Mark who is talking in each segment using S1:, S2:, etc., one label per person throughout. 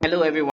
S1: Hello, everyone.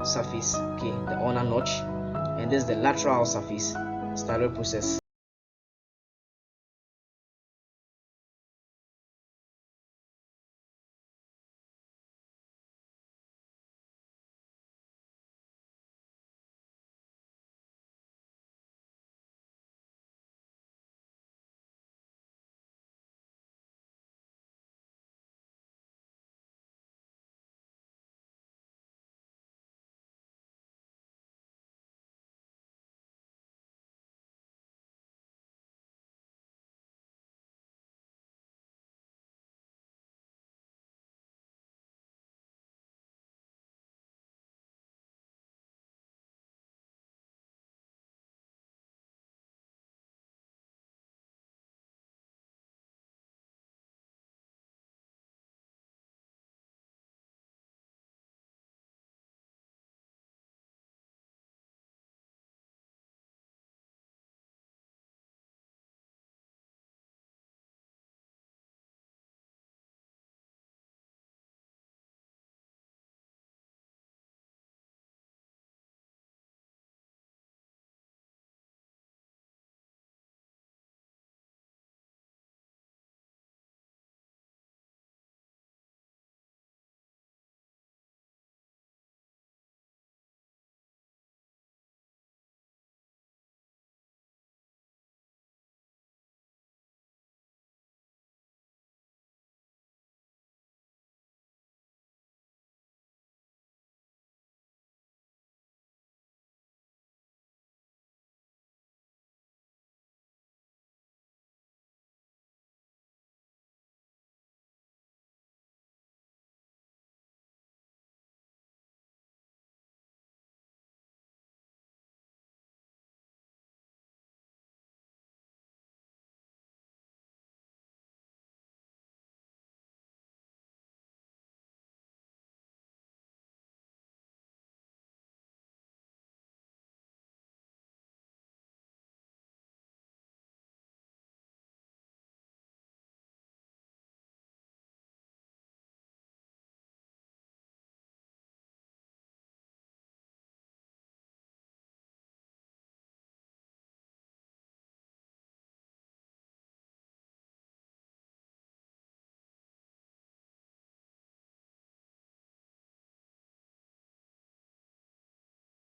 S1: Surface, okay, the ulnar notch, and this is the lateral surface stylo process.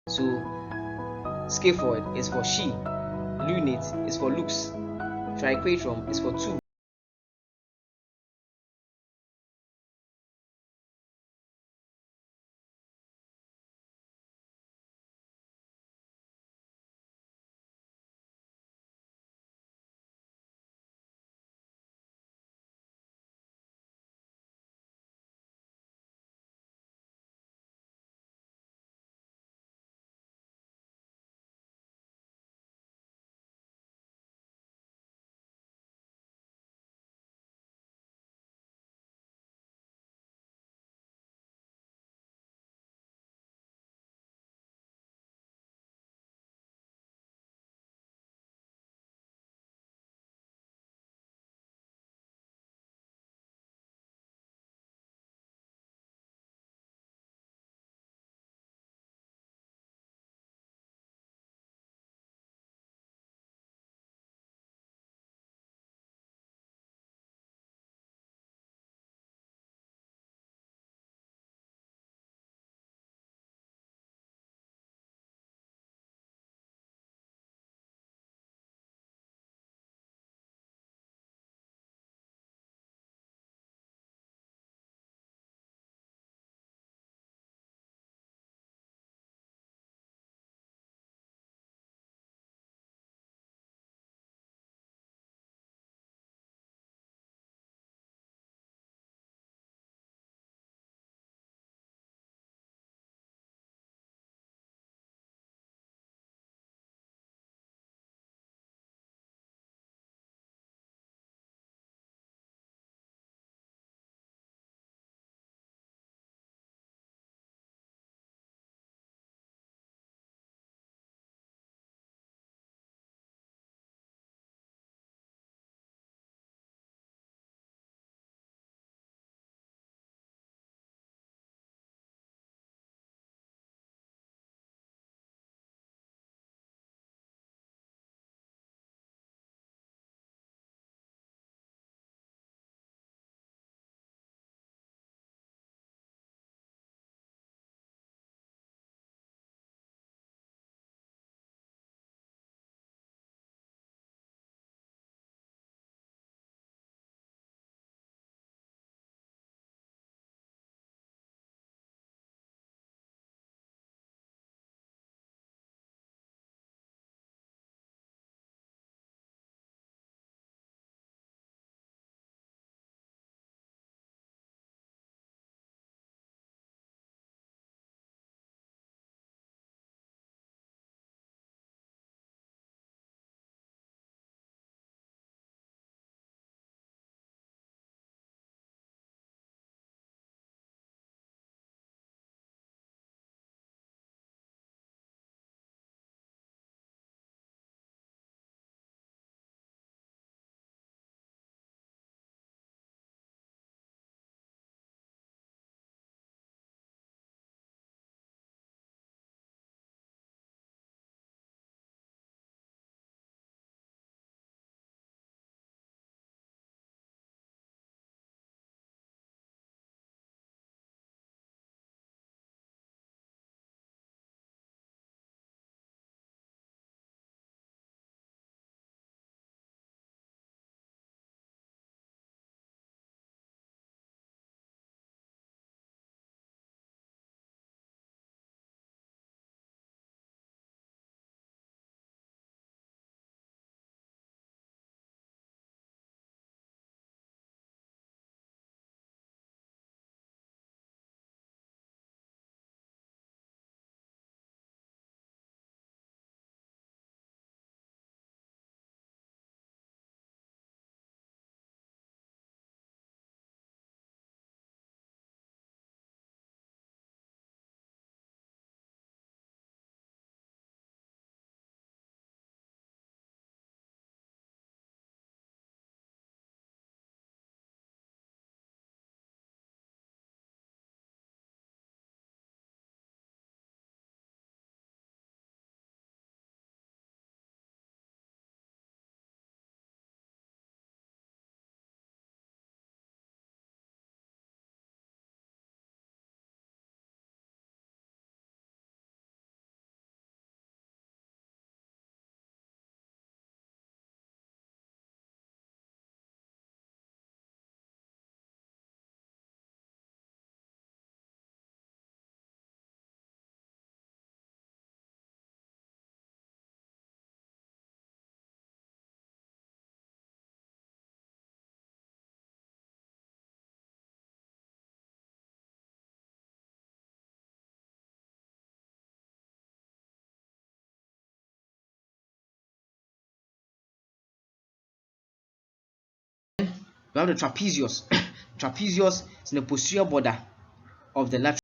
S1: So scaphoid is for she, lunate is for looks, triquetrum is for two. We have the trapezius. Trapezius is in the posterior border of the lateral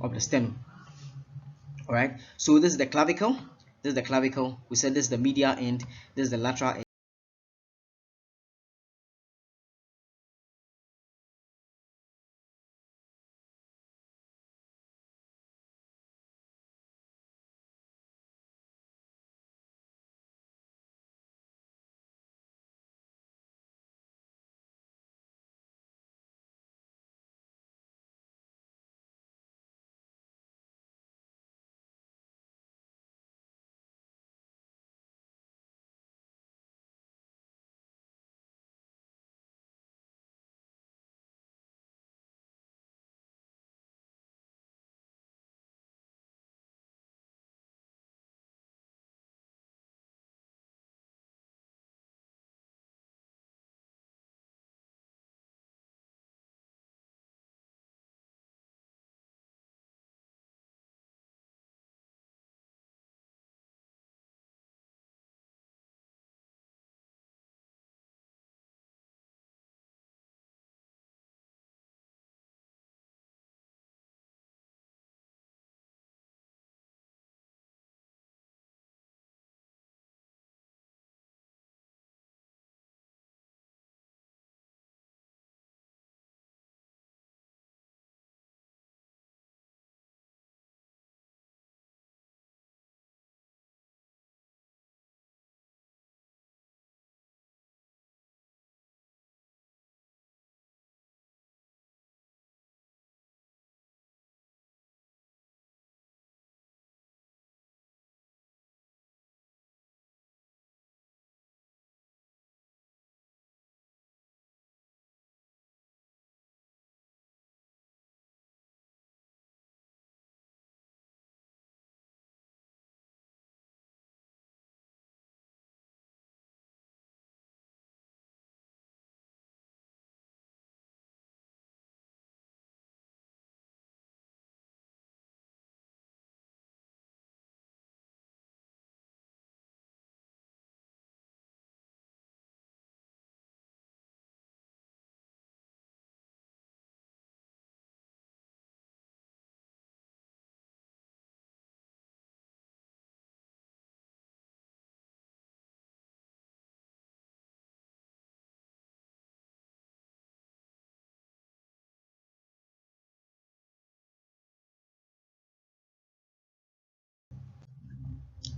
S1: of the sternum. All right, so this is the clavicle. This is the clavicle. We said this is the medial end. This is the lateral end.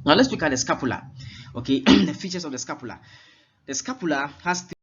S1: Now let's look at the scapula. Okay, the features of the scapula. The scapula has three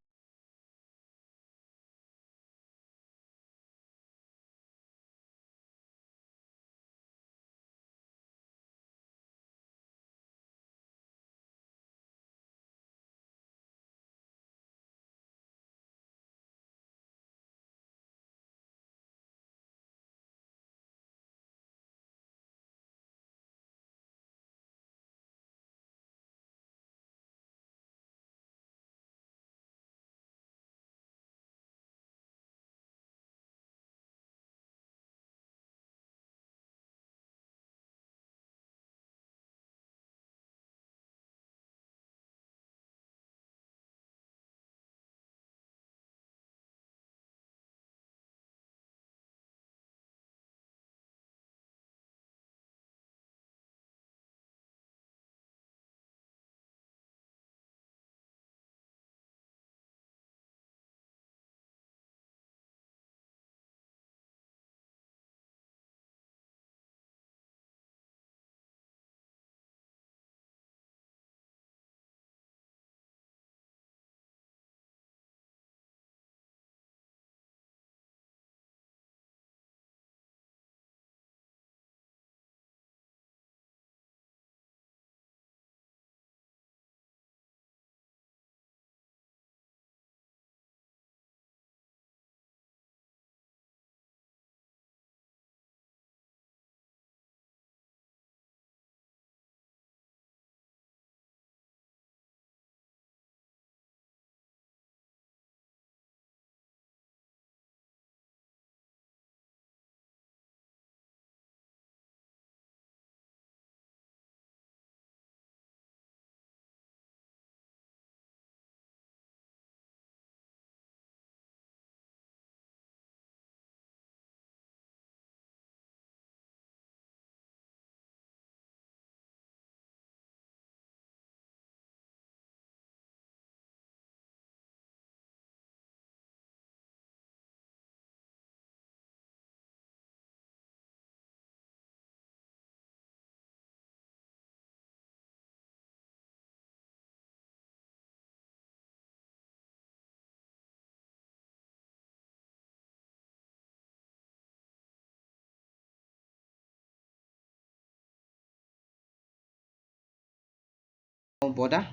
S1: border,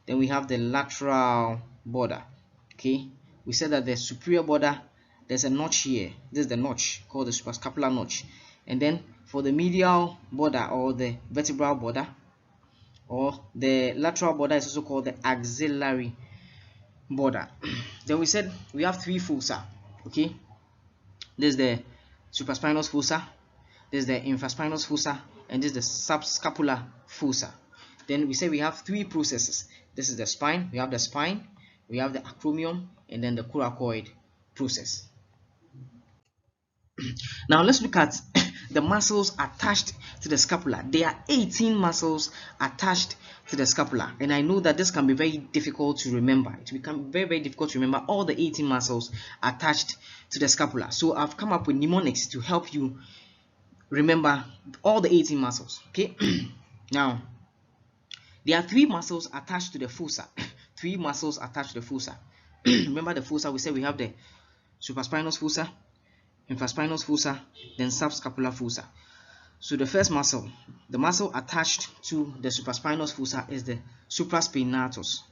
S1: then we have the lateral border. Okay, we said that the superior border, there's a notch here. This is the notch called the suprascapular notch. And then for the medial border or the vertebral border or the lateral border is also called the axillary border. Then we said we have three fossa. Okay, this is the supraspinous fossa, this is the infraspinous fossa, and this is the subscapular fossa. Then we say we have three processes. This is the spine, we have the spine, we have the acromion, and then the coracoid process. Now let's look at the muscles attached to the scapula. There are 18 muscles attached to the scapula, and I know that this can be very difficult to remember. It becomes very difficult to remember all the 18 muscles attached to the scapula. So I've come up with mnemonics to help you remember all the 18 muscles. Okay. Now there are three muscles attached to the fossa. Three muscles attached to the fossa. Remember the fossa, we said we have the supraspinous fossa, infraspinous fossa, then subscapular fossa. So the first muscle, the muscle attached to the supraspinous fossa is the supraspinatus.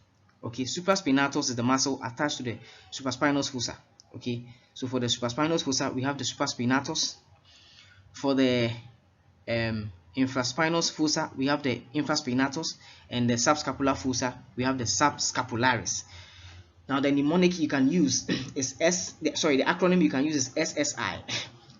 S1: Okay, supraspinatus is the muscle attached to the supraspinous fossa. Okay, so for the supraspinous fossa, we have the supraspinatus. For the infraspinous fossa, we have the infraspinatus, and the subscapular fossa, we have the subscapularis. Now the mnemonic you can use is the acronym you can use is SSI.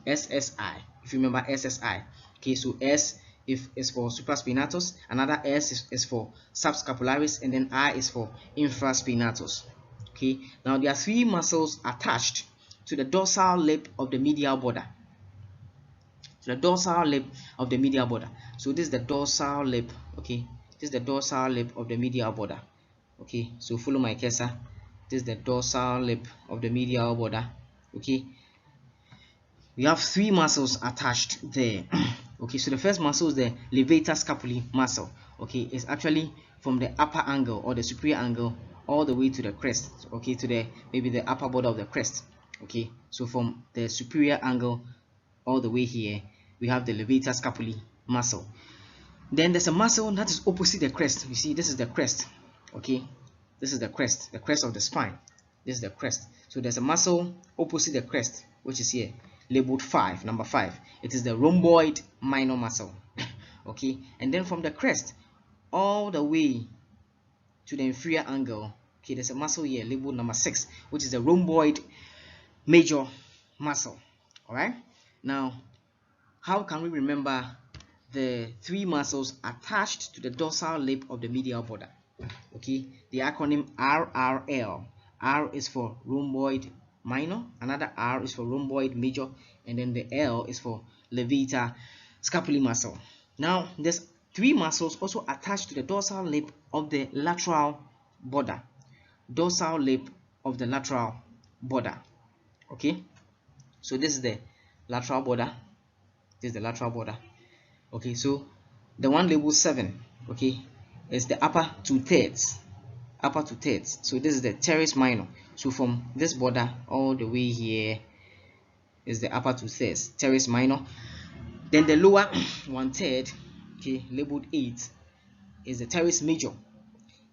S1: SSI, if you remember SSI. Okay, so S is for supraspinatus, another S is for subscapularis, and then I is for infraspinatus. Okay, now there are three muscles attached to the dorsal lip of the medial border. The dorsal lip of the medial border. So this is the dorsal lip. Okay, this is the dorsal lip of the medial border. Okay, so follow my cursor. This is the dorsal lip of the medial border. Okay, we have three muscles attached there. Okay, so the first muscle is the levator scapulae muscle, okay, is actually from the upper angle or the superior angle all the way to the crest, okay, to the maybe the upper border of the crest. Okay, so from the superior angle all the way here, we have the levator scapulae muscle. Then there's a muscle that is opposite the crest. You see, this is the crest. Okay, this is the crest of the spine. This is the crest. So there's a muscle opposite the crest, which is here, labeled 5, number 5. It is the rhomboid minor muscle. Okay, and then from the crest all the way to the inferior angle, okay, there's a muscle here labeled number 6, which is the rhomboid major muscle. All right, now how can we remember the 3 muscles attached to the dorsal lip of the medial border? Okay, the acronym RRL. R is for rhomboid minor, another R is for rhomboid major, and then the L is for levator scapulae muscle. Now there's 3 muscles also attached to the dorsal lip of the lateral border. Dorsal lip of the lateral border. Okay, so this is the lateral border. This is the lateral border. Okay, so the one labeled 7, okay, is the upper 2/3. Upper 2/3. So this is the teres minor. So from this border all the way here is the upper 2/3, teres minor. Then the lower 1/3, okay, labeled 8, is the teres major.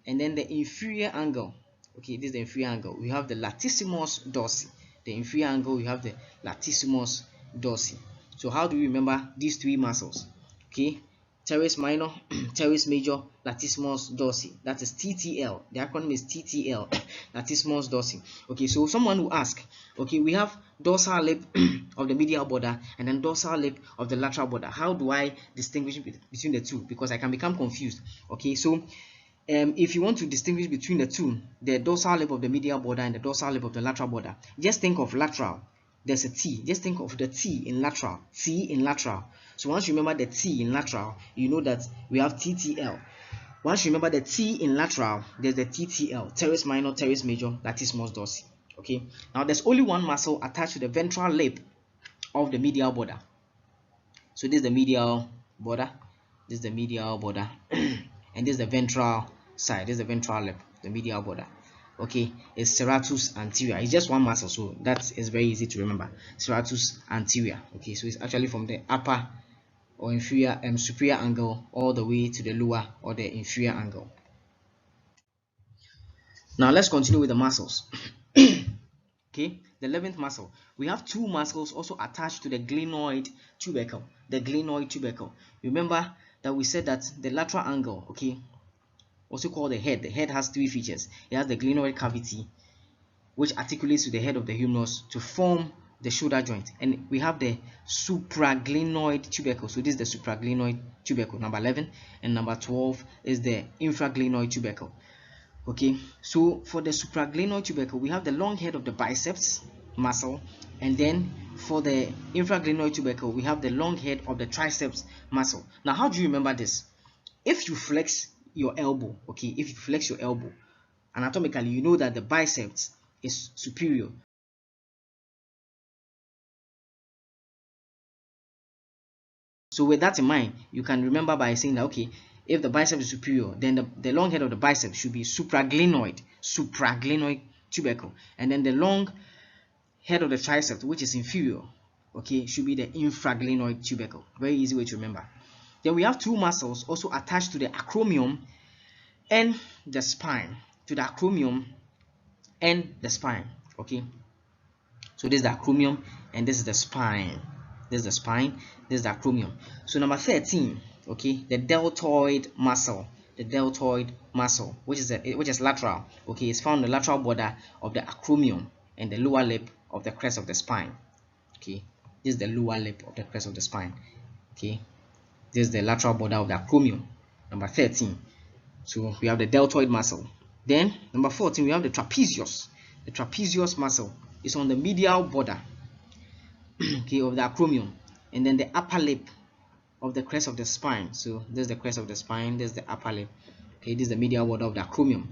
S1: And then the inferior angle, okay, this is the inferior angle. We have the latissimus dorsi. The inferior angle, we have the latissimus dorsi. So how do we remember these 3 muscles? Okay, teres minor, teres major, latissimus dorsi. That is TTL. The acronym is TTL, latissimus dorsi. Okay, so someone will ask, okay, we have dorsal lip of the medial border and then dorsal lip of the lateral border. How do I distinguish between the two? Because I can become confused. Okay, so if you want to distinguish between the two, the dorsal lip of the medial border and the dorsal lip of the lateral border, just think of lateral. There's a T. Just think of the T in lateral. T in lateral. So once you remember the T in lateral, you know that we have TTL. Once you remember the T in lateral, there's the TTL, teres minor, teres major, latissimus dorsi. Okay. Now there's only one muscle attached to the ventral lip of the medial border. So this is the medial border. This is the medial border, and this is the ventral side. This is the ventral lip, the medial border. Okay, it's serratus anterior. It's just one muscle, so that is very easy to remember. Serratus anterior. Okay, so it's actually from the upper or inferior superior angle all the way to the lower or the inferior angle. Now let's continue with the muscles. Okay, the 11th muscle. We have 2 muscles also attached to the glenoid tubercle. The glenoid tubercle. Remember that we said that the lateral angle, okay, also called the head. The head has 3 features. It has the glenoid cavity, which articulates to the head of the humerus to form the shoulder joint, and we have the supraglenoid tubercle. So this is the supraglenoid tubercle, number 11, and number 12 is the infraglenoid tubercle. Okay, so for the supraglenoid tubercle, we have the long head of the biceps muscle, and then for the infraglenoid tubercle, we have the long head of the triceps muscle. Now, how do you remember this? If you flex your elbow, okay, if you flex your elbow, anatomically, you know that the biceps is superior. So with that in mind, you can remember by saying that, okay, if the bicep is superior, then the long head of the bicep should be supraglenoid tubercle, and then the long head of the tricep, which is inferior, okay, should be the infraglenoid tubercle. Very easy way to remember. Then we have 2 muscles also attached to the acromion and the spine. To the acromion and the spine. Okay, so this is the acromion and this is the spine. This is the spine, this is the acromion. So number 13, okay, the deltoid muscle. The deltoid muscle, which is lateral, okay, is found in the lateral border of the acromion and the lower lip of the crest of the spine. Okay, this is the lower lip of the crest of the spine. Okay, this is the lateral border of the acromion, number 13. So we have the deltoid muscle. Then number 14, we have the trapezius. The trapezius muscle is on the medial border, okay, of the acromion, and then the upper lip of the crest of the spine. So this is the crest of the spine, this is the upper lip. Okay, this is the medial border of the acromion.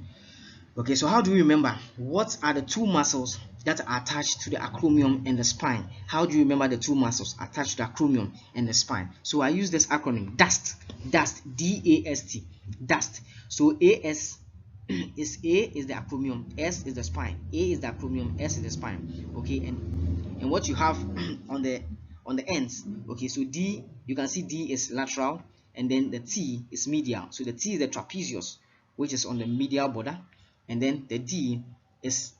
S1: Okay, so how do we remember? What are the 2 muscles that are attached to the acromion and the spine. How do you remember the two muscles attached to the acromion and the spine? So I use this acronym DAST, D-A-S-T, DAST. So AS is A is the acromion, S is the spine. A is the acromion, S is the spine. Okay, and what you have on the ends. Okay, so D, you can see D is lateral, and then the T is medial. So the T is the trapezius, which is on the medial border, and then the D is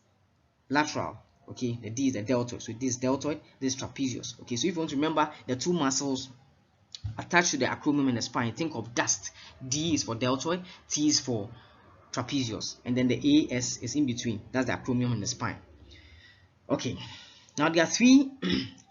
S1: lateral. Okay, the D is the deltoid. So this is deltoid, this is trapezius. Okay, so if you want to remember the two muscles attached to the acromion and the spine, think of DAST. D is for deltoid, T is for trapezius, and then the AS is in between. That's the acromion and the spine. Okay, now there are three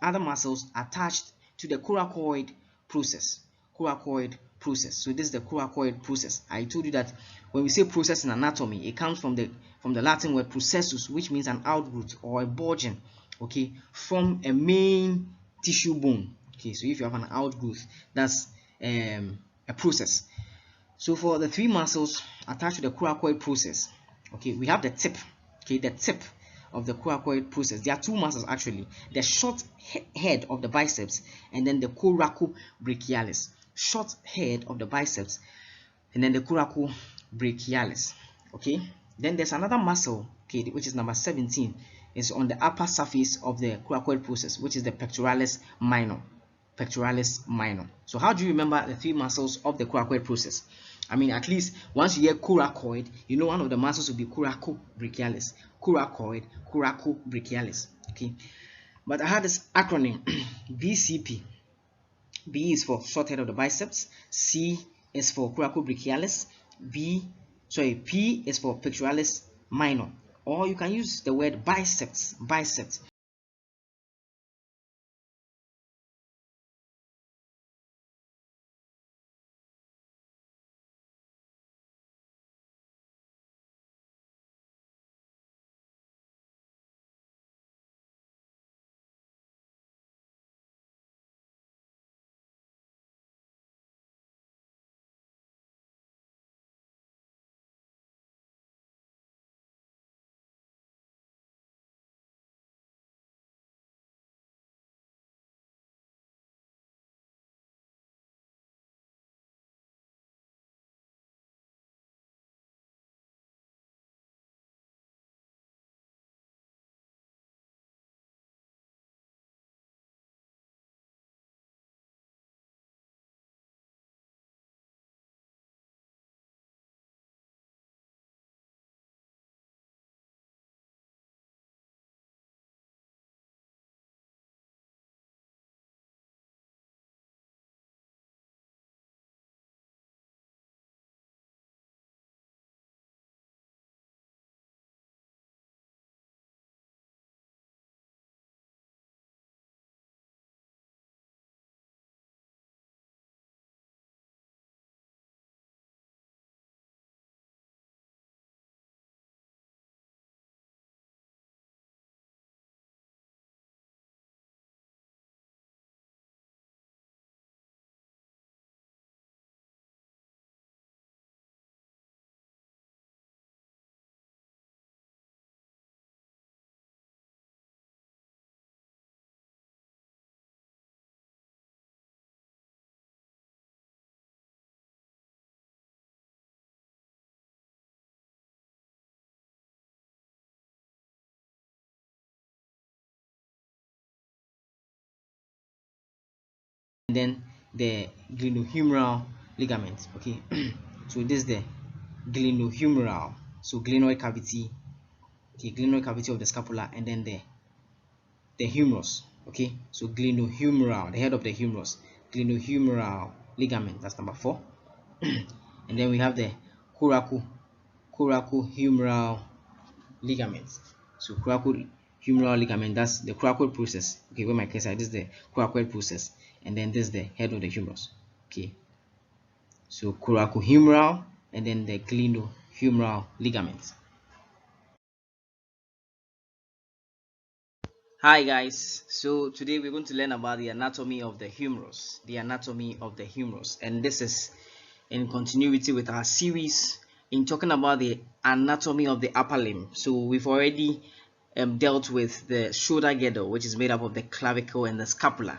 S1: other muscles attached to the coracoid process. Coracoid process. So this is the coracoid process. I told you that when we say process in anatomy, it comes from the Latin word processus, which means an outgrowth or a bulging, okay, from a main tissue bone. Okay, so if you have an outgrowth, that's a process. So for the three muscles attached to the coracoid process, okay, we have the tip. Okay, the tip of the coracoid process. There are two muscles actually: the short head of the biceps, and then the coracobrachialis. Short head of the biceps, and then the coracobrachialis. Okay, then there's another muscle, okay, which is number 17. It's on the upper surface of the coracoid process, which is the pectoralis minor. Pectoralis minor. So how do you remember the three muscles of the coracoid process? I mean, at least once you hear coracoid, you know one of the muscles will be coracobrachialis. Coracoid, coracobrachialis. Okay, but I had this acronym BCP. B is for short head of the biceps. C is for coracobrachialis. P is for pectoralis minor. Or you can use the word biceps. Biceps. And then the glenohumeral ligament. Okay, so this is the glenohumeral, so glenoid cavity. Okay, glenoid cavity of the scapula, and then the humerus. Okay, so glenohumeral, the head of the humerus, glenohumeral ligament, that's number 4. And then we have the coracohumeral ligament. So coracohumeral ligament, that's the coracoid process. Okay, where my case this is the coracoid process, and then this is the head of the humerus. Okay, so coracohumeral and then the glenohumeral ligament. Hi guys, so today we're going to learn about the anatomy of the humerus. The anatomy of the humerus, and this is in continuity with our series in talking about the anatomy of the upper limb. So we've already dealt with the shoulder girdle, which is made up of the clavicle and the scapula.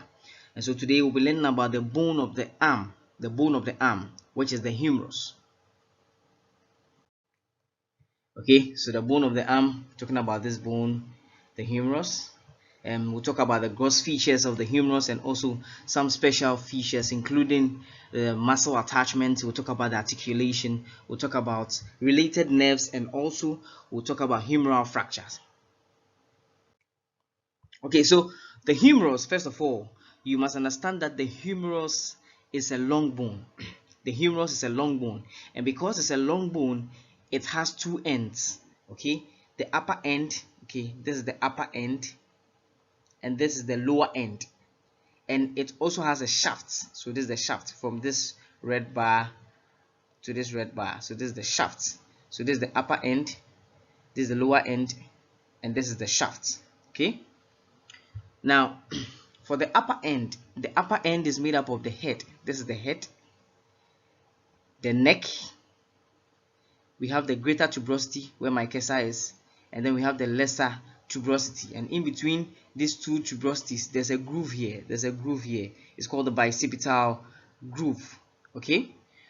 S1: And so today we'll be learning about the bone of the arm, which is the humerus. Okay, so the bone of the arm, talking about this bone, the humerus. And we'll talk about the gross features of the humerus and also some special features, including the muscle attachment. We'll talk about the articulation. We'll talk about related nerves, and also we'll talk about humeral fractures. Okay, so the humerus, first of all, you must understand that the humerus is a long bone. The humerus is a long bone, and because it's a long bone, it has two ends. Okay, the upper end, okay, this is the upper end, and this is the lower end, and it also has a shaft. So this is the shaft from this red bar to this red bar. So this is the shaft. So this is the upper end, this is the lower end, and this is the shaft. Okay, now for the upper end is made up of the head. This is the head, the neck, we have the greater tuberosity where my cursor is, and then we have the lesser tuberosity, and in between these two tuberosities there's a groove here. It's called the bicipital groove. Okay,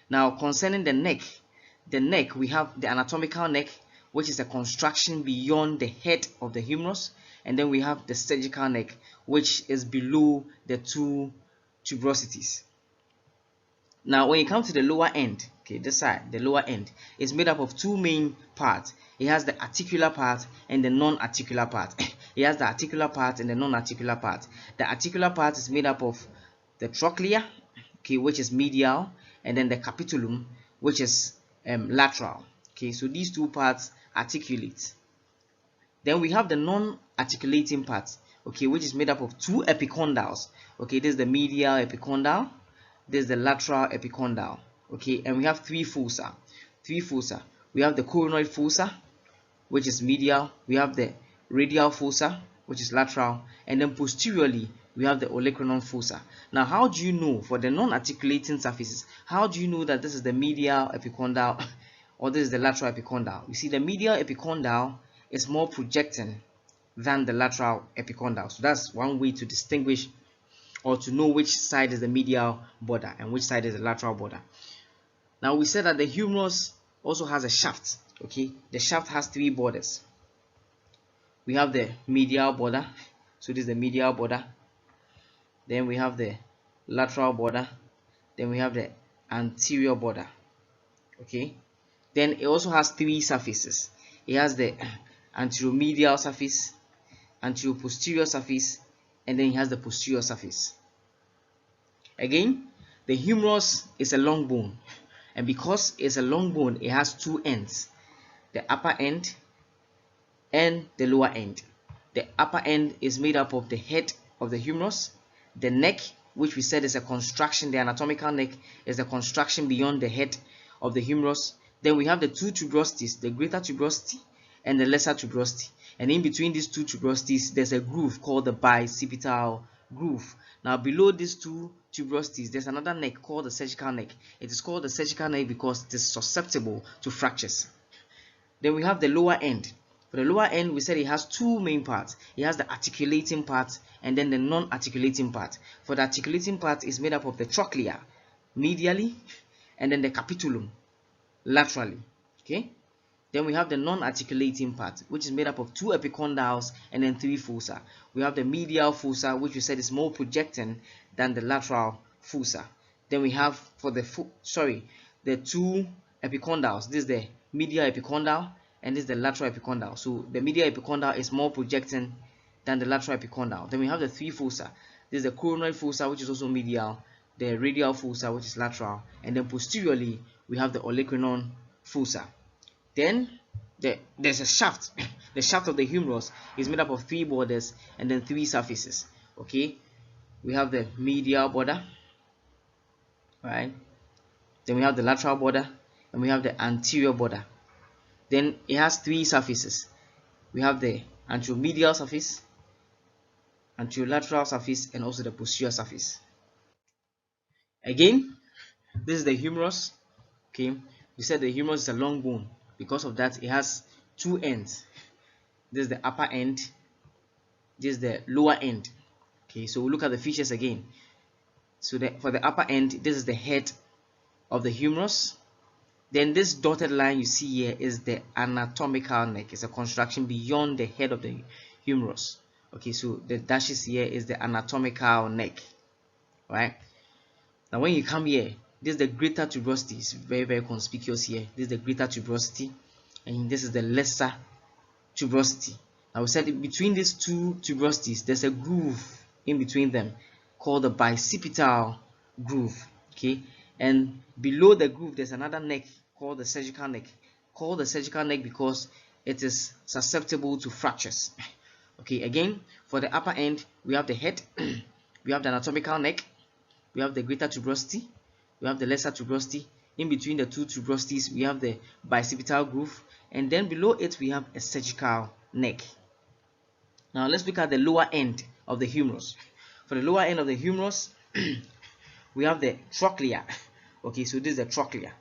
S1: now concerning the neck, we have the anatomical neck, which is a construction beyond the head of the humerus, and then we have the surgical neck, which is below the two tuberosities. Now when you come to the lower end, okay, this side, the lower end is made up of two main parts. It has the articular part and the non-articular part. It has the articular part and the non-articular part. The articular part is made up of the trochlea, okay, which is medial, and then the capitulum, which is lateral. Okay, so these two parts articulate. Then we have the non-articulating part, okay, which is made up of two epicondyles. Okay, this is the medial epicondyle, this is the lateral epicondyle. Okay, and we have three fossa. We have the coronoid fossa, which is medial. We have the radial fossa, which is lateral, and then posteriorly we have the olecranon fossa. Now, how do you know for the non-articulating surfaces? How do you know that this is the medial epicondyle or this is the lateral epicondyle? You see, the medial epicondyle is more projecting than the lateral epicondyle. So that's one way to distinguish or to know which side is the medial border and which side is the lateral border. Now we said that the humerus also has a shaft. Okay, the shaft has three borders. We have the medial border, so this is the medial border. Then we have the lateral border. Then we have the anterior border. Okay, then it also has three surfaces. It has the anteromedial surface, anteroposterior surface, and then it has the posterior surface. Again, the humerus is a long bone, and because it's a long bone, it has two ends, the upper end and the lower end. The upper end is made up of the head of the humerus, the neck, which we said is a construction, the anatomical neck is a construction beyond the head of the humerus. Then we have the two tuberosities, the greater tuberosity and the lesser tuberosity, and in between these two tuberosities there's a groove called the bicipital groove. Now below these two tuberosities there's another neck called the surgical neck. It is called the surgical neck because it is susceptible to fractures. Then we have the lower end. For the lower end, we said it has two main parts. It has the articulating part and then the non-articulating part. For the articulating part is made up of the trochlea medially and then the capitulum laterally. Okay, then we have the non-articulating part, which is made up of two epicondyles and then three fossa. We have the medial fossa, which we said is more projecting than the lateral fossa. Then we have for the two epicondyles. This is the medial epicondyle and this is the lateral epicondyle. So the medial epicondyle is more projecting than the lateral epicondyle. Then we have the three fossa. This is the coronoid fossa, which is also medial, the radial fossa, which is lateral, and then posteriorly we have the olecranon fossa. Then there's a shaft. The shaft of the humerus is made up of three borders and then three surfaces. Okay, we have the medial border, right? Then we have the lateral border and we have the anterior border. Then it has three surfaces. We have the anteromedial surface, anterolateral surface, and also the posterior surface. Again, this is the humerus. Okay, we said the humerus is a long bone. Because of that, it has two ends. This is the upper end, this is the lower end. Okay, so we'll look at the features again. So for the upper end, this is the head of the humerus. Then this dotted line you see here is the anatomical neck. It's a construction beyond the head of the humerus. Okay, so the dashes here is the anatomical neck. Right? Now when you come here, this is the greater tuberosity. It's very, very conspicuous here. This is the greater tuberosity, and this is the lesser tuberosity. Now we said between these two tuberosities, there's a groove in between them called the bicipital groove. Okay, and below the groove there's another neck called the surgical neck. Called the surgical neck because it is susceptible to fractures. Okay, again, for the upper end, we have the head, we have the anatomical neck, we have the greater tuberosity, we have the lesser tuberosity. In between the two tuberosities, we have the bicipital groove, and then below it we have a surgical neck. Now let's look at the lower end of the humerus. For the lower end of the humerus, we have the trochlea. Okay, so this is the trochlea.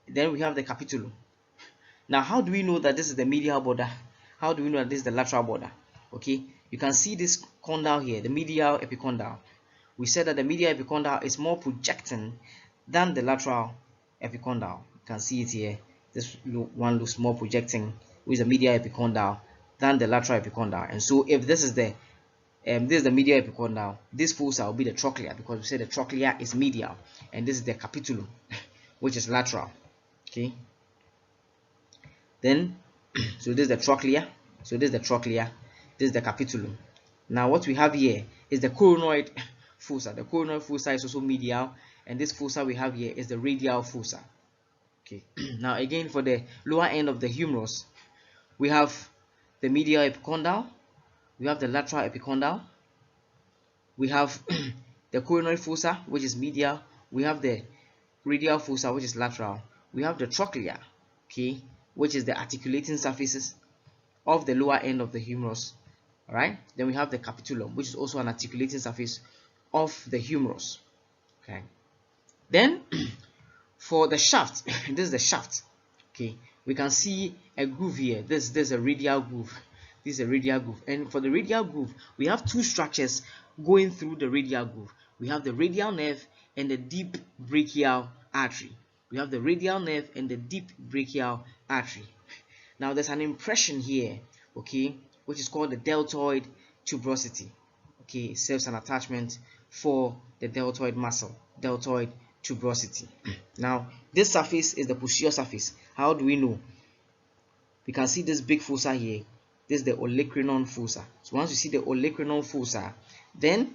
S1: Then we have the capitulum. Now, how do we know that this is the medial border? How do we know that this is the lateral border? Okay, you can see this condyle here, the medial epicondyle. We said that the medial epicondyle is more projecting than the lateral epicondyle. You can see it here. This one looks more projecting with the medial epicondyle than the lateral epicondyle. And so, if this is the medial epicondyle, this fossa will be the trochlea, because we said the trochlea is medial, and this is the capitulum, which is lateral. Okay. Then, so this is the trochlea. So this is the trochlea. This is the capitulum. Now, what we have here is the coronoid fossa. The coronoid fossa is also medial, and this fossa we have here is the radial fossa. Okay. Now, again, for the lower end of the humerus, we have the medial epicondyle, we have the lateral epicondyle, we have the coronoid fossa, which is medial, we have the radial fossa, which is lateral, we have the trochlea, okay, which is the articulating surfaces of the lower end of the humerus. All right, then we have the capitulum, which is also an articulating surface of the humerus. Okay, then for the shaft, this is the shaft. Okay, we can see a groove here. This is a radial groove. This is a radial groove, and for the radial groove, we have two structures going through the radial groove. We have the radial nerve and the deep brachial artery. We have the radial nerve and the deep brachial artery. Now there's an impression here, okay, which is called the deltoid tuberosity. Okay, it serves an attachment for the deltoid muscle, deltoid tuberosity. Now this surface is the posterior surface. How do we know? We can see this big fossa here. This is the olecranon fossa. So once you see the olecranon fossa, then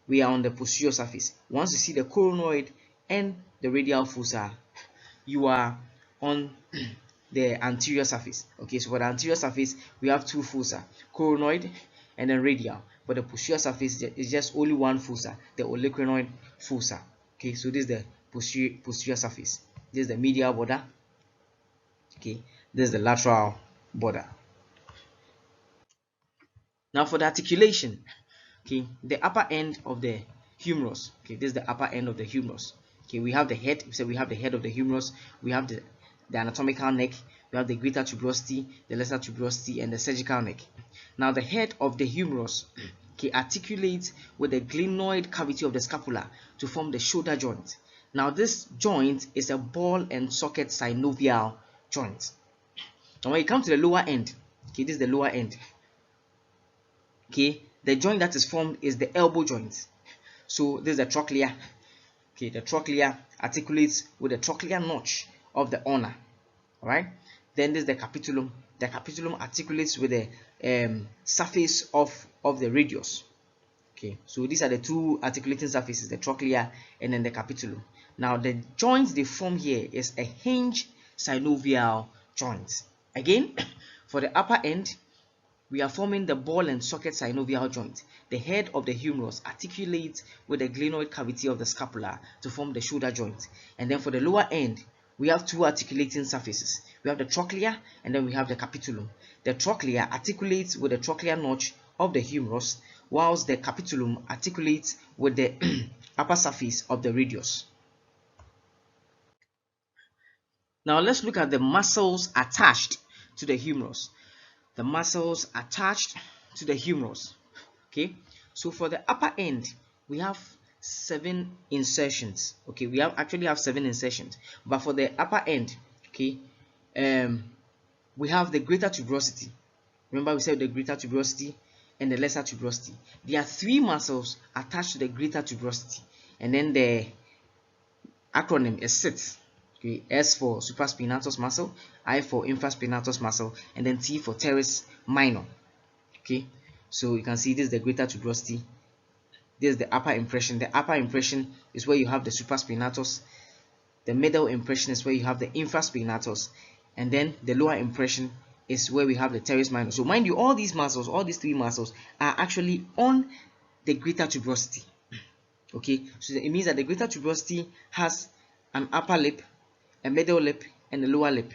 S1: we are on the posterior surface. Once you see the coronoid and the radial fossa, you are on the anterior surface. Okay, so for the anterior surface, we have two fossa, coronoid and then radial. For the posterior surface, it's just only one fossa, the olecranoid fossa. Okay, so this is the posterior surface. This is the medial border. Okay, this is the lateral border. Now for the articulation, okay, the upper end of the humerus. Okay, this is the upper end of the humerus. Okay, we have the head. We said we have the head of the humerus. We have the anatomical neck. We have the greater tuberosity, the lesser tuberosity, and the surgical neck. Now the head of the humerus, okay, articulates with the glenoid cavity of the scapula to form the shoulder joint. Now this joint is a ball and socket synovial joint. Now when you come to the lower end, okay, this is the lower end. Okay, the joint that is formed is the elbow joint. So this is the trochlea. Okay, the trochlea articulates with the trochlear notch of the ulna. All right. Then this is the capitulum. The capitulum articulates with the surface of the radius. Okay, so these are the two articulating surfaces, the trochlea and then the capitulum. Now the joint they form here is a hinge synovial joint. Again, for the upper end, we are forming the ball and socket synovial joint. The head of the humerus articulates with the glenoid cavity of the scapula to form the shoulder joint. And then for the lower end, we have two articulating surfaces. We have the trochlea and then we have the capitulum. The trochlea articulates with the trochlear notch of the humerus, whilst the capitulum articulates with the upper surface of the radius. Now let's look at the muscles attached to the humerus. the muscles attached to the humerus. Okay, so for the upper end we have 7 insertions. Okay, we actually have 7 insertions, but for the upper end, okay, we have the greater tuberosity. Remember we said the greater tuberosity and the lesser tuberosity. There are 3 muscles attached to the greater tuberosity, and then the acronym is SIT. Okay, S for supraspinatus muscle, I for infraspinatus muscle, and then T for teres minor. Okay, so you can see this is the greater tuberosity. This is the upper impression. The upper impression is where you have the supraspinatus. The middle impression is where you have the infraspinatus, and then the lower impression is where we have the teres minor. So mind you, all these muscles, all these 3 muscles are actually on the greater tuberosity. Okay, so it means that the greater tuberosity has an upper lip, a middle lip, and a lower lip.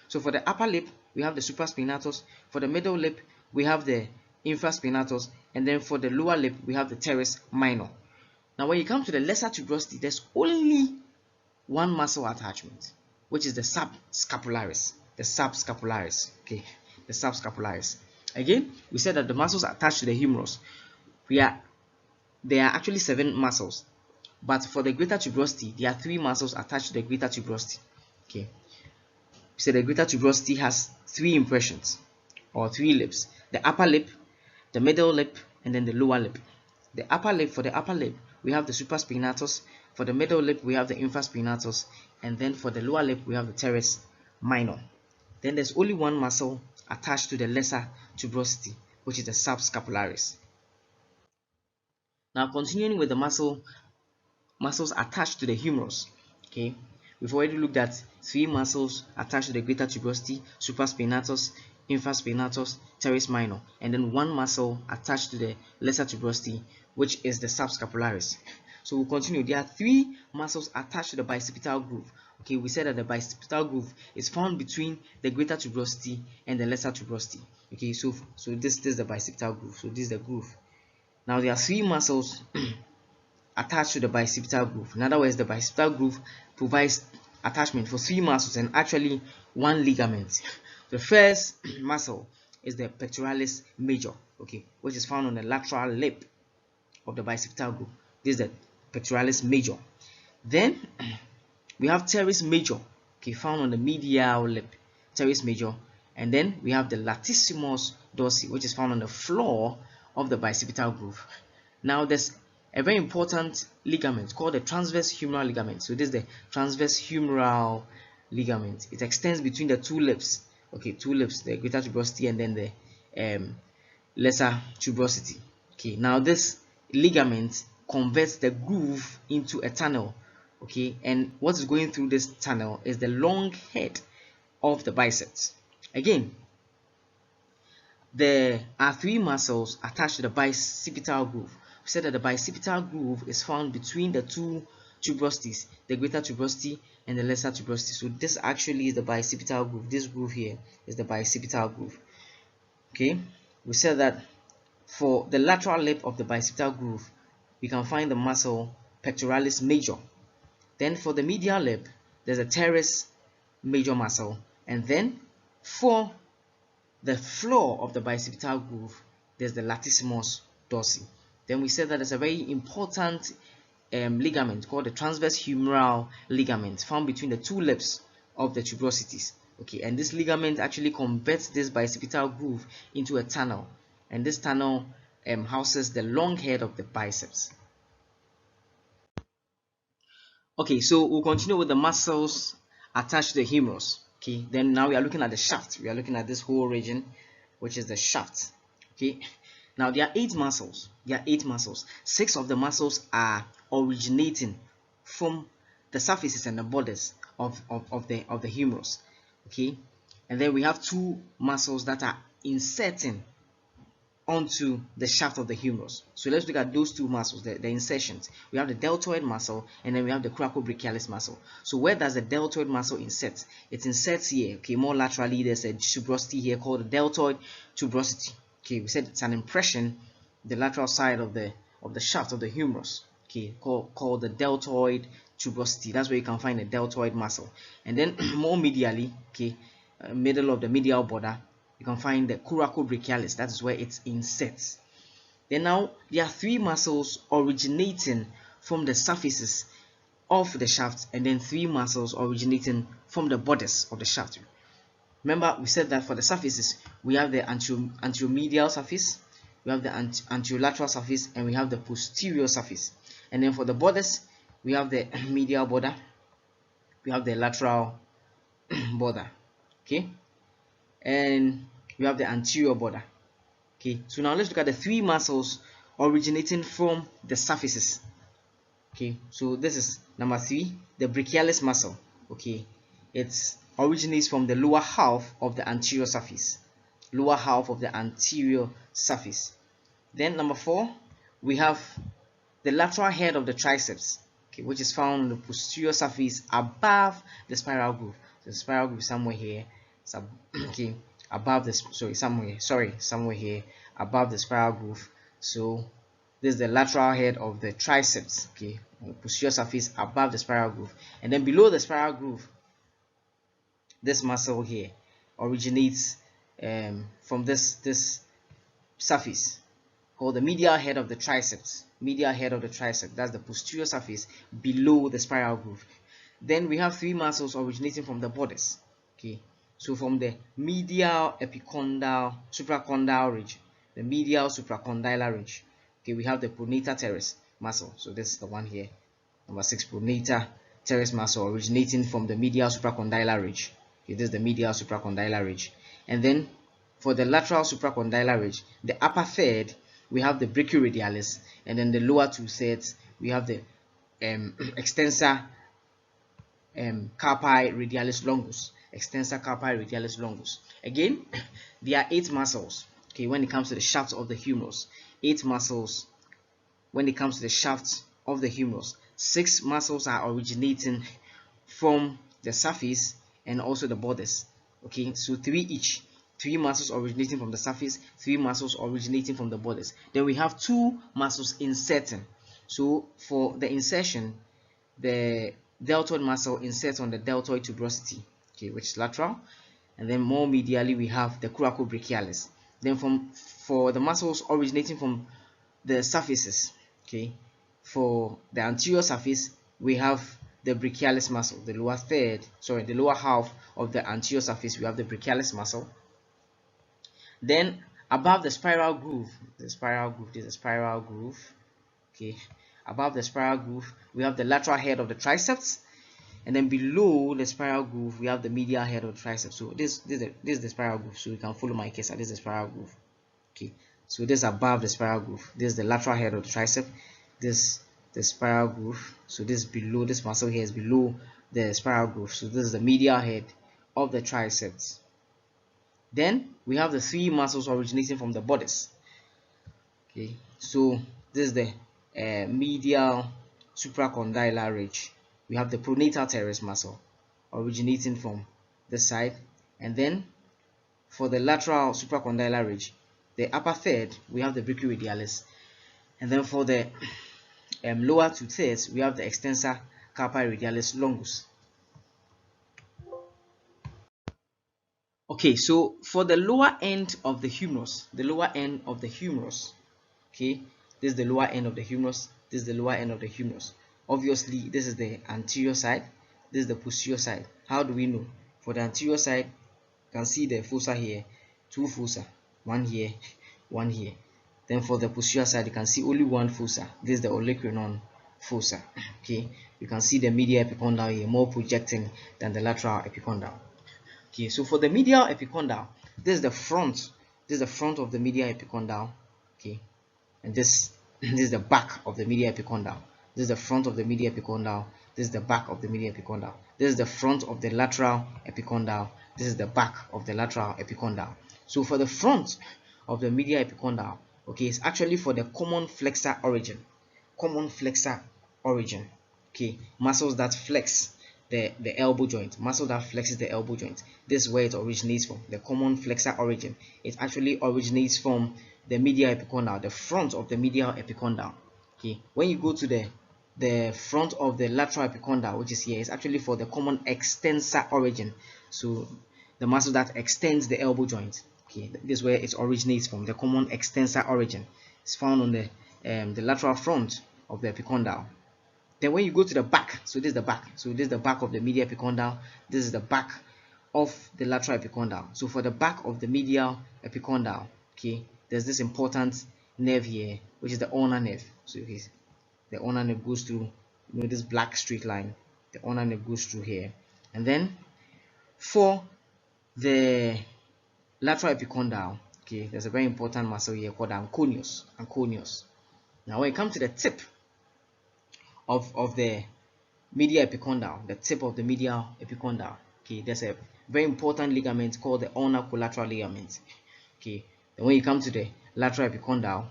S1: So for the upper lip we have the supraspinatus, for the middle lip we have the infraspinatus, and then for the lower lip we have the teres minor. Now when you come to the lesser tuberosity, there's only one muscle attachment, which is the subscapularis. The subscapularis. Okay, the subscapularis. Again, we said that the muscles attached to the humerus, there are actually 7 muscles, but for the greater tuberosity there are 3 muscles attached to the greater tuberosity. Okay, so the greater tuberosity has 3 impressions or 3 lips: the upper lip, the middle lip, and then the lower lip. The upper lip, for the upper lip we have the supraspinatus, for the middle lip we have the infraspinatus, and then for the lower lip we have the teres minor. Then there's only one muscle attached to the lesser tuberosity, which is the subscapularis. Now continuing with the muscles attached to the humerus. Okay, we've already looked at 3 muscles attached to the greater tuberosity: supraspinatus, infraspinatus, teres minor, and then 1 muscle attached to the lesser tuberosity, which is the subscapularis. So we'll continue. There are 3 muscles attached to the bicipital groove. Okay, we said that the bicipital groove is found between the greater tuberosity and the lesser tuberosity. Okay, so this is the bicipital groove. So this is the groove. Now there are 3 muscles attached to the bicipital groove. In other words, the bicipital groove provides attachment for 3 muscles and actually 1 ligament. The first muscle is the pectoralis major, okay, which is found on the lateral lip of the bicipital groove. This is the pectoralis major. Then we have teres major, okay, found on the medial lip, teres major, and then we have the latissimus dorsi, which is found on the floor of the bicipital groove. Now there's a very important ligament called the transverse humeral ligament. So this is the transverse humeral ligament. It extends between the 2 lips. Okay, 2 lips, the greater tuberosity and then the lesser tuberosity. Okay, now this ligament converts the groove into a tunnel. Okay, and what is going through this tunnel is the long head of the biceps. Again, there are 3 muscles attached to the bicipital groove. We said that the bicipital groove is found between the 2 tuberosities, the greater tuberosity and the lesser tuberosity. So this actually is the bicipital groove. This groove here is the bicipital groove. Okay, we said that for the lateral lip of the bicipital groove, we can find the muscle pectoralis major. Then for the medial lip, there's a teres major muscle, and then for the floor of the bicipital groove, there's the latissimus dorsi. Then we said that there's a very important ligament called the transverse humeral ligament found between the 2 lips of the tuberosities. Okay, and this ligament actually converts this bicipital groove into a tunnel, and this tunnel houses the long head of the biceps. Okay, so we'll continue with the muscles attached to the humerus. Okay, then now we are looking at the shaft. We are looking at this whole region, which is the shaft. Okay, now there are 8 muscles. There are 8 muscles. 6 of the muscles are originating from the surfaces and the borders of the humerus. Okay, and then we have 2 muscles that are inserting onto the shaft of the humerus. So let's look at those 2 muscles, the insertions. We have the deltoid muscle and then we have the coracobrachialis muscle. So where does the deltoid muscle insert? It inserts here. Okay, more laterally, there's a tuberosity here called the deltoid tuberosity. Okay, we said it's an impression, the lateral side of the shaft of the humerus. Okay, called the deltoid tuberosity. That's where you can find the deltoid muscle. And then more medially, okay, middle of the medial border, you can find the coracobrachialis. That is where it inserts. Then now there are three muscles originating from the surfaces of the shaft, and then three muscles originating from the borders of the shaft. Remember, we said that for the surfaces we have the anteromedial surface, we have the anterolateral surface, and we have the posterior surface. And then for the borders, we have the medial border, we have the lateral border, okay, and we have the anterior border. Okay, so now let's look at the three muscles originating from the surfaces. Okay, so this is number 3, the brachialis muscle. Okay, it originates from the lower half of the anterior surface. Lower half of the anterior surface. Then number 4, we have the lateral head of the triceps, okay, which is found on the posterior surface above the spiral groove. So the spiral groove is somewhere here. So, okay, above this, somewhere here above the spiral groove. So this is the lateral head of the triceps, okay, on the posterior surface above the spiral groove. And then below the spiral groove, this muscle here originates from this surface called the medial head of the triceps. Medial head of the tricep, that's the posterior surface below the spiral groove. Then we have three muscles originating from the borders. Okay, so from the medial epicondyle supracondyle ridge, the medial supracondylar ridge. Okay, we have the pronator teres muscle. So this is the one here, number 6, pronator teres muscle originating from the medial supracondylar ridge. Okay, this is the medial supracondylar ridge. And then for the lateral supracondylar ridge, the upper third, we have the brachioradialis, and then the lower 2/3 we have the extensor carpi radialis longus. Extensor carpi radialis longus. Again, there are 8 muscles. Okay, when it comes to the shaft of the humerus, 8 muscles. When it comes to the shaft of the humerus, 6 muscles are originating from the surface and also the borders. Okay, so 3 each. 3 muscles originating from the surface, 3 muscles originating from the borders. Then we have 2 muscles inserting. So for the insertion, the deltoid muscle inserts on the deltoid tuberosity, okay, which is lateral. And then more medially we have the coracobrachialis. Then for the muscles originating from the surfaces, okay, for the anterior surface we have the brachialis muscle, the lower half of the anterior surface we have the brachialis muscle. Then above the spiral groove, this is the spiral groove, okay, above the spiral groove we have the lateral head of the triceps, and then below the spiral groove we have the medial head of the triceps. So this is the spiral groove, so you can follow my case. This is the spiral groove, okay, so this is above the spiral groove, this is the lateral head of the tricep, this the spiral groove, so this below, this muscle here is below the spiral groove, so this is the medial head of the triceps. Then we have the 3 muscles originating from the borders. Okay, so this is the medial supracondylar ridge. We have the pronator teres muscle originating from this side, and then for the lateral supracondylar ridge, the upper third we have the brachioradialis, and then for the lower 2/3 we have the extensor carpi radialis longus. Okay, so for the lower end of the humerus, okay, this is the lower end of the humerus, this is the lower end of the humerus. Obviously this is the anterior side, this is the posterior side. How do we know? For the anterior side, you can see the fossa here, 2 fossa, one here, one here. Then for the posterior side, you can see only 1 fossa. This is the olecranon fossa. Okay, you can see the medial epicondyle here more projecting than the lateral epicondyle. Okay, so for the medial epicondyle, this is the front. This is the front of the medial epicondyle. Okay, and this is the back of the medial epicondyle. This is the front of the medial epicondyle. This is the back of the medial epicondyle. This is the front of the lateral epicondyle. This is the back of the lateral epicondyle. So for the front of the medial epicondyle, okay, it's actually for the common flexor origin. Common flexor origin. Okay, muscles that flex the elbow joint, muscle that flexes the elbow joint. This is where it originates from, the common flexor origin. It actually originates from the medial epicondyle, the front of the medial epicondyle. Okay, when you go to the front of the lateral epicondyle, which is here, is actually for the common extensor origin. So the muscle that extends the elbow joint. Okay, this is where it originates from. The common extensor origin is found on the lateral front of the epicondyle. Then when you go to the back, so this is the back. So this is the back of the medial epicondyle. This is the back of the lateral epicondyle. So for the back of the medial epicondyle, okay, there's this important nerve here, which is the ulnar nerve. So okay, the ulnar nerve goes through, this black straight line. The ulnar nerve goes through here, and then for the lateral epicondyle, okay, there's a very important muscle here called anconeus. Anconeus. Now when it comes to the tip of the medial epicondyle, the tip of the medial epicondyle, okay, there's a very important ligament called the ulnar collateral ligament. Okay, then when you come to the lateral epicondyle,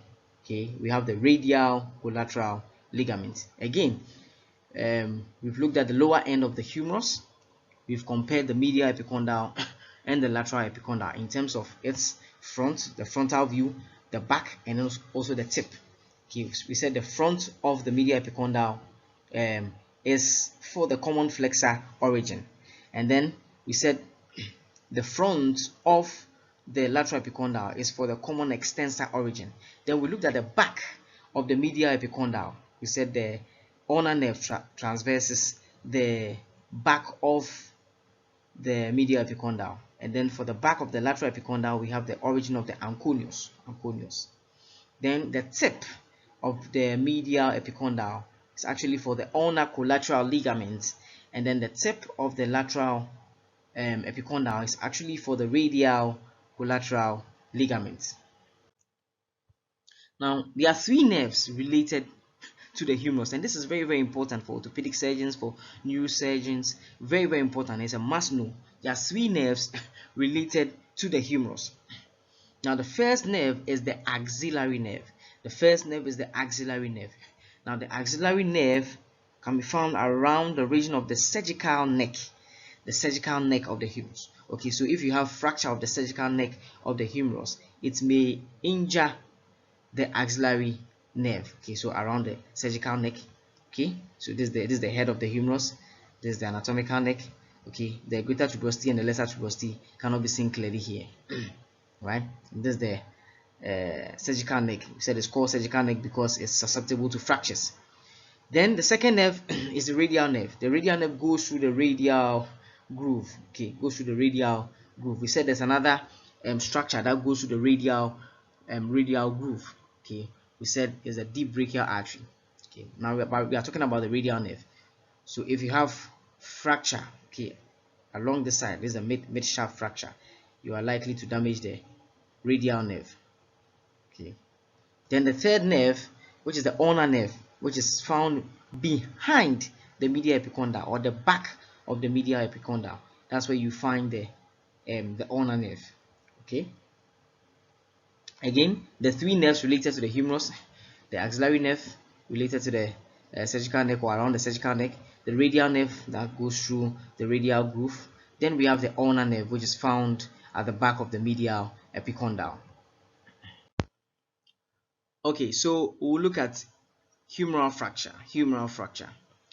S1: okay, we have the radial collateral ligament. Again, we've looked at the lower end of the humerus. We've compared the medial epicondyle and the lateral epicondyle in terms of its front, the frontal view, the back, and also the tip. Okay, we said the front of the medial epicondyle is for the common flexor origin, and then we said the front of the lateral epicondyle is for the common extensor origin. Then we looked at the back of the medial epicondyle. We said the ulnar nerve transverses the back of the medial epicondyle, and then for the back of the lateral epicondyle we have the origin of the anconeus. Then the tip of the medial epicondyle is actually for the ulnar collateral ligament, and then the tip of the lateral epicondyle is actually for the radial collateral ligament. Now there are three nerves related to the humerus, and this is very important for orthopedic surgeons, for neurosurgeons. Very important. It's a must know. There are three nerves related to the humerus. Now the first nerve is the axillary nerve. The first nerve is the axillary nerve. Now the axillary nerve can be found around the region of the cervical neck. The cervical neck of the humerus. Okay, so if you have fracture of the cervical neck of the humerus, it may injure the axillary nerve. Okay, so around the cervical neck. Okay, so this is the head of the humerus. This is the anatomical neck. Okay, the greater tuberosity and the lesser tuberosity cannot be seen clearly here. Right, this is the cervical neck. We said it's called cervical neck because it's susceptible to fractures. Then the second nerve is the radial nerve. The radial nerve goes through the radial groove. Okay, goes through the radial groove. We said there's another structure that goes through the radial groove. Okay, we said is a deep brachial artery. Okay, now we are talking about the radial nerve. So if you have fracture, okay, along the side, this is a mid shaft fracture, you are likely to damage the radial nerve. Okay, then the third nerve, which is the ulnar nerve, which is found behind the medial epicondyle, or the back of the medial epicondyle. That's where you find the ulnar nerve. Okay, again, the three nerves related to the humerus: the axillary nerve related to the cervical neck or around the cervical neck, the radial nerve that goes through the radial groove, then we have the ulnar nerve, which is found at the back of the medial epicondyle. Okay, so we'll look at humeral fracture.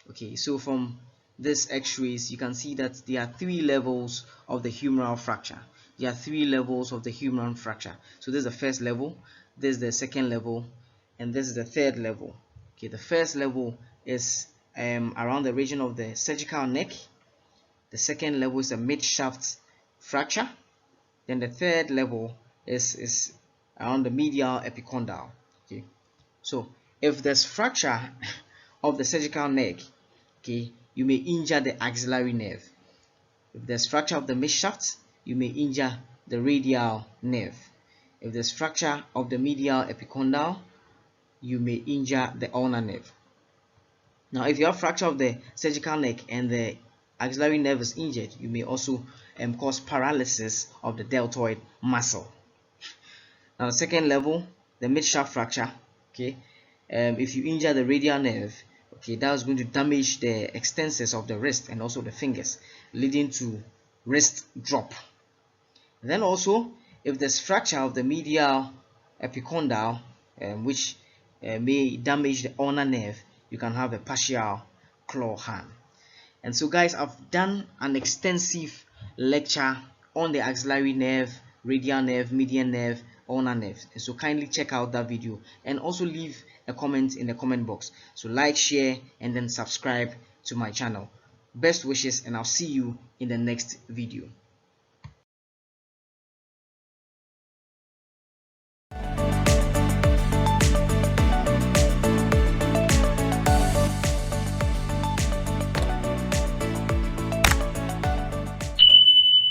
S1: Okay, so from this x-rays you can see that there are three levels of the humeral fracture. There are three levels of the humeral fracture. So this is the first level, this is the second level, and this is the third level. Okay, the first level is around the region of the cervical neck. The second level is a mid-shaft fracture. Then the third level is around the medial epicondyle. Okay, so if there's fracture of the cervical neck, okay, you may injure the axillary nerve. If there's fracture of the midshaft, you may injure the radial nerve. If there's fracture of the medial epicondyle, you may injure the ulnar nerve. Now if you have fracture of the cervical neck and the axillary nerve is injured, you may also cause paralysis of the deltoid muscle. Now the second level, the midshaft fracture, okay, if you injure the radial nerve, okay, that's going to damage the extensors of the wrist and also the fingers, leading to wrist drop. And then also, if there's fracture of the medial epicondyle, which may damage the ulnar nerve, you can have a partial claw hand. And so guys, I've done an extensive lecture on the axillary nerve, radial nerve, median nerve, ulnar nerve. And so kindly check out that video and also leave a comment in the comment box. So like, share, and then subscribe to my channel. Best wishes, and I'll see you in the next video.